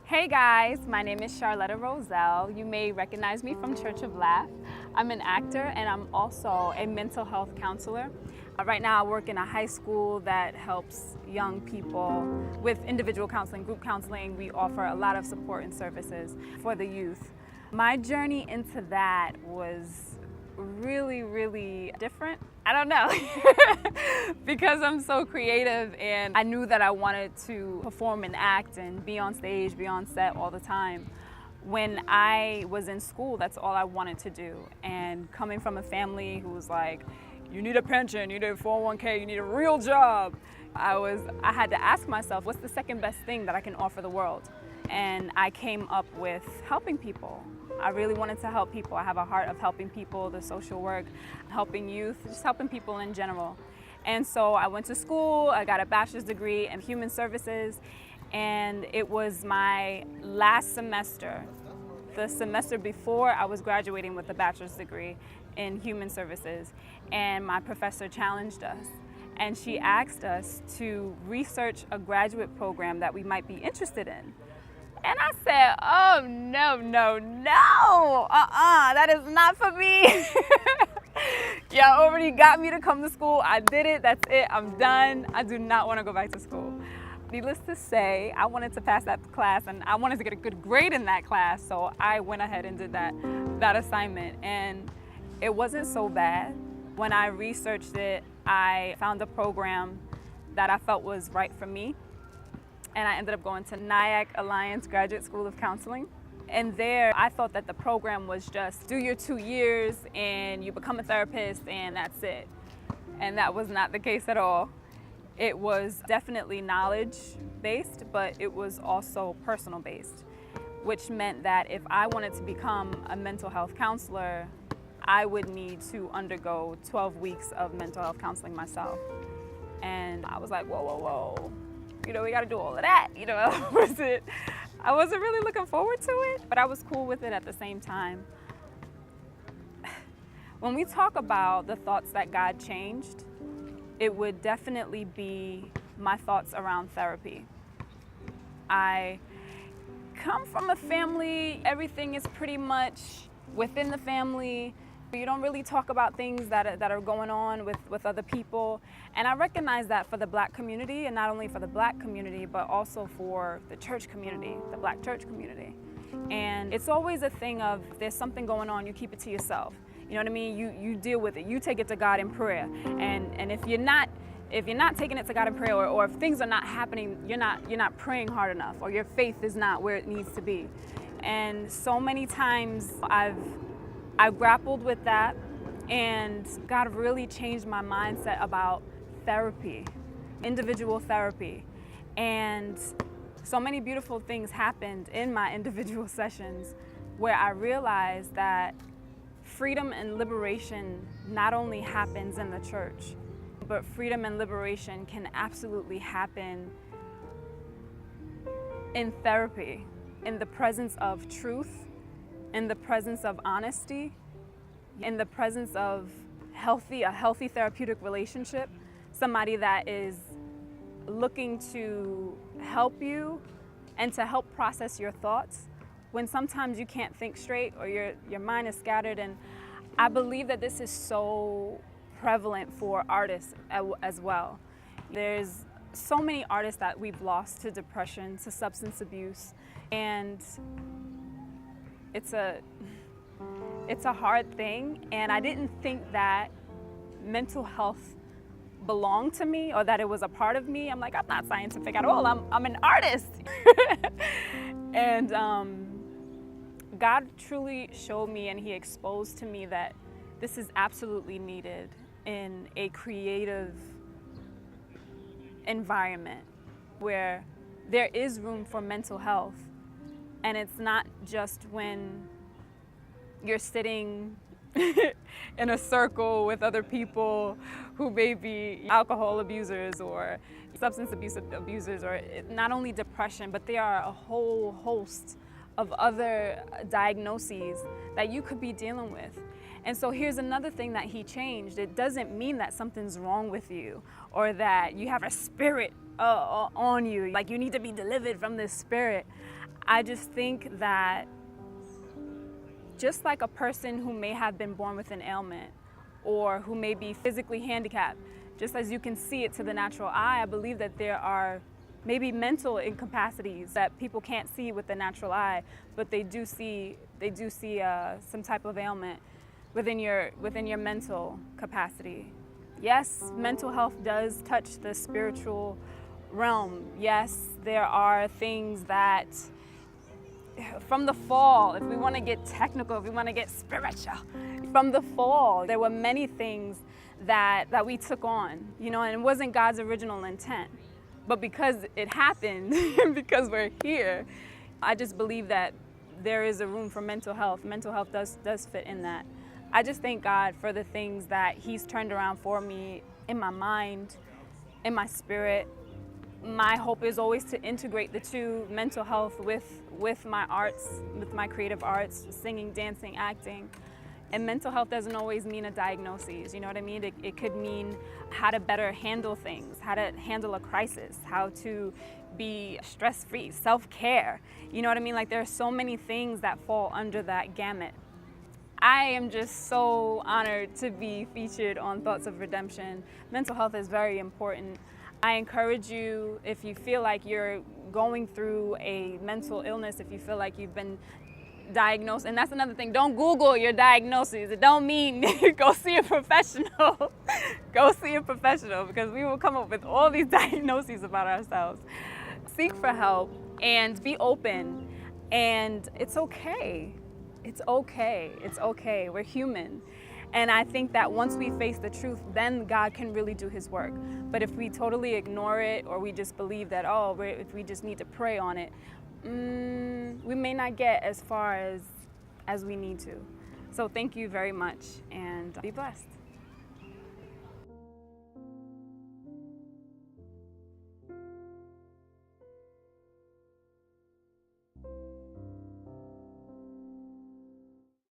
Hey guys, my name is Charletta Rozzell. You may recognize me from Church of Laugh. I'm an actor and I'm also a mental health counselor. Right now I work in a high school that helps young people with individual counseling, group counseling. We offer a lot of support and services for the youth. My journey into that was really different. I don't know, because I'm so creative and I knew that I wanted to perform and act and be on stage, be on set all the time. When I was in school, that's all I wanted to do. And coming from a family who was like, you need a pension, you need a 401k, you need a real job, I had to ask myself, what's the second best thing that I can offer the world? And I came up with helping people. I really wanted to help people. I have a heart of helping people, the social work, helping youth, just helping people in general. And so I went to school, I got a bachelor's degree in human services, and it was my last semester, the semester before I was graduating with a bachelor's degree in human services, and my professor challenged us. And she asked us to research a graduate program that we might be interested in. And I said, oh, no, that is not for me. Y'all already got me to come to school. I did it, that's it, I'm done. I do not want to go back to school. Needless to say, I wanted to pass that class and I wanted to get a good grade in that class, so I went ahead and did that assignment. And it wasn't so bad. When I researched it, I found a program that I felt was right for me. And I ended up going to Nyack Alliance Graduate School of Counseling. And there, I thought that the program was just do your 2 years and you become a therapist and that's it. And that was not the case at all. It was definitely knowledge-based, but it was also personal-based, which meant that if I wanted to become a mental health counselor, I would need to undergo 12 weeks of mental health counseling myself. And I was like, whoa. You know, we got to do all of that. You know, I wasn't really looking forward to it, but I was cool with it at the same time. When we talk about the thoughts that God changed, it would definitely be my thoughts around therapy. I come from a family, everything is pretty much within the family. You don't really talk about things that are going on with other people. And I recognize that for the Black community, and not only for the Black community, but also for the church community, the Black church community. And it's always a thing of, if there's something going on, you keep it to yourself. You know what I mean? You deal with it. You take it to God in prayer. And if you're not taking it to God in prayer, or if things are not happening, you're not praying hard enough, or your faith is not where it needs to be. And so many times I grappled with that, and God really changed my mindset about therapy, individual therapy. And so many beautiful things happened in my individual sessions where I realized that freedom and liberation not only happens in the church, but freedom and liberation can absolutely happen in therapy, in the presence of truth, in the presence of honesty, in the presence of a healthy therapeutic relationship, somebody that is looking to help you and to help process your thoughts when sometimes you can't think straight or your mind is scattered. And I believe that this is so prevalent for artists as well. There's so many artists that we've lost to depression, to substance abuse, and it's a hard thing, and I didn't think that mental health belonged to me or that it was a part of me. I'm like, I'm not scientific at all. I'm an artist. And God truly showed me, and He exposed to me that this is absolutely needed in a creative environment where there is room for mental health. And it's not just when you're sitting in a circle with other people who may be alcohol abusers or substance abusers, or not only depression, but there are a whole host of other diagnoses that you could be dealing with. And so here's another thing that He changed. It doesn't mean that something's wrong with you or that you have a spirit on you, like you need to be delivered from this spirit. I just think that just like a person who may have been born with an ailment or who may be physically handicapped, just as you can see it to the natural eye, I believe that there are maybe mental incapacities that people can't see with the natural eye, but they do see some type of ailment within your mental capacity. Yes, mental health does touch the spiritual realm. Yes, there are things that from the fall, if we want to get technical, if we want to get spiritual, from the fall, there were many things that we took on, and it wasn't God's original intent. But because it happened, because we're here, I just believe that there is a room for mental health. Mental health does fit in that. I just thank God for the things that He's turned around for me in my mind, in my spirit. My hope is always to integrate the two, mental health with my arts, with my creative arts, singing, dancing, acting. And mental health doesn't always mean a diagnosis, you know what I mean? It could mean how to better handle things, how to handle a crisis, how to be stress-free, self-care. You know what I mean? Like, there are so many things that fall under that gamut. I am just so honored to be featured on Thoughts of Redemption. Mental health is very important. I encourage you, if you feel like you're going through a mental illness, if you feel like you've been diagnosed, and that's another thing, don't Google your diagnoses. It don't mean go see a professional. Go see a professional, because we will come up with all these diagnoses about ourselves. Seek for help and be open, and it's okay. It's okay. It's okay. We're human. And I think that once we face the truth, then God can really do His work. But if we totally ignore it, or we just believe that, if we just need to pray on it, we may not get as far as we need to. So thank you very much, and be blessed.